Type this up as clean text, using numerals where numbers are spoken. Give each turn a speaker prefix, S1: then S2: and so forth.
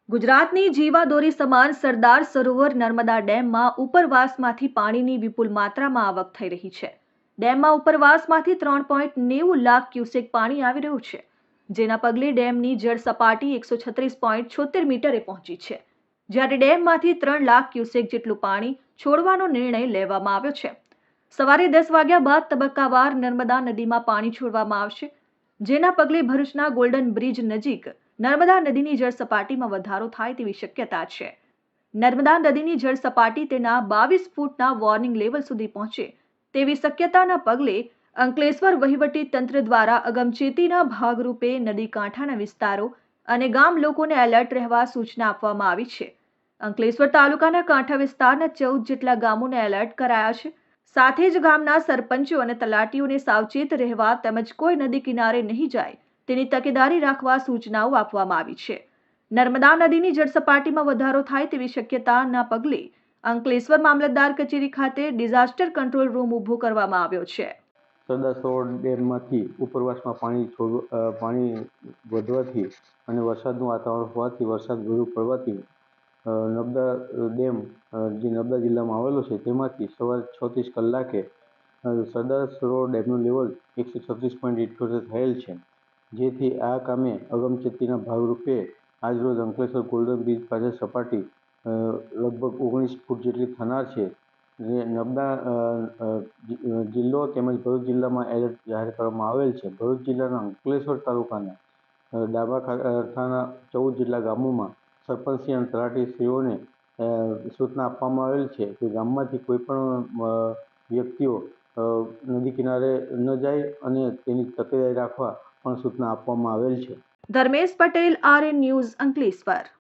S1: ગુજરાતની જીવાદોરી સમાન સરદાર સરોવર નર્મદા ડેમમાં ઉપરવાસમાંથી પાણીની વિપુલ માત્રામાં આવક થઈ રહી છે. ડેમમાં ઉપરવાસમાંથી 3.90 લાખ ક્યુસેક પાણી આવી રહ્યું છે, જેના પગલે ડેમની જળ સપાટી 136.76 મીટરે પહોંચી છે, જ્યારે ડેમમાંથી 3 લાખ ક્યુસેક જેટલું પાણી છોડવાનો નિર્ણય લેવામાં આવ્યો છે. સવારે 10 વાગ્યા બાદ તબક્કાવાર નર્મદા નદીમાં પાણી છોડવામાં આવશે, જેના પગલે ભરૂચના ગોલ્ડન બ્રિજ નજીક નર્મદા નદીની જળ સપાટીમાં વધારો થાય તેવી શક્યતા છે. નર્મદા નદીની જળ સપાટી તેના 22 ફૂટના વોર્નિંગ લેવલ સુધી પહોંચે તેવી શક્યતાના પગલે અંકલેશ્વર વહીવટી તંત્ર દ્વારા અગમચેતીના ભાગરૂપે નદી કાંઠાના વિસ્તારો અને ગામ લોકોને એલર્ટ રહેવા સૂચના આપવામાં આવી છે. અંકલેશ્વર તાલુકાના કાંઠા વિસ્તારના 14 જેટલા ગામોને એલર્ટ કરાયા છે. સાથે જ ગામના સરપંચો અને તલાટીઓને સાવચેત રહેવા તેમજ કોઈ નદી કિનારે નહીં જાય તેની તકેદારી રાખવા સૂચનાઓ આપવામાં આવી છે. નર્મદા નદીની જળ સપાટીમાં વધારો થાય તેવી શક્યતાના પગલે અંકલેશ્વર મામલતદાર કચેરી ખાતે ડિઝાસ્ટર કંટ્રોલ રૂમ ઊભો કરવામાં આવ્યો છે.
S2: સરદાર સરોવર ડેમમાંથી ઉપરવાસમાં પાણી વધવાથી અને વરસાદનું વાતાવરણ હોવાથી વરસાદ વધુ પડવાથી નર્મદા ડેમ જે નર્મદા જિલ્લામાં આવેલો છે તેમાંથી સવારે 36 કલાકે સરદાર સરોવર ડેમનું લેવલ 136.78 થયેલ છે, જેથી આ કામે અગમચેતીના ભાગરૂપે આજરોજ અંકલેશ્વર ગોલ્ડન બ્રિજ પાસે સપાટી લગભગ 19 ફૂટ જેટલી થનાર છે. જે નર્મદા જિલ્લો તેમજ ભરૂચ જિલ્લામાં એલર્ટ જાહેર કરવામાં આવેલ છે. ભરૂચ જિલ્લાના અંકલેશ્વર તાલુકાના ડાબા કાંઠાના 14 જેટલા ગામોમાં સરપંચશ્રી અને તલાટીશ્રીઓને સૂચના આપવામાં આવેલ છે કે ગામમાંથી કોઈ પણ વ્યક્તિઓ નદી કિનારે ન જાય અને તેની તકેદારી રાખવા પણ સૂચના આપવામાં આવેલ છે.
S1: Dharmesh Patel, RN news, Ankleshwar.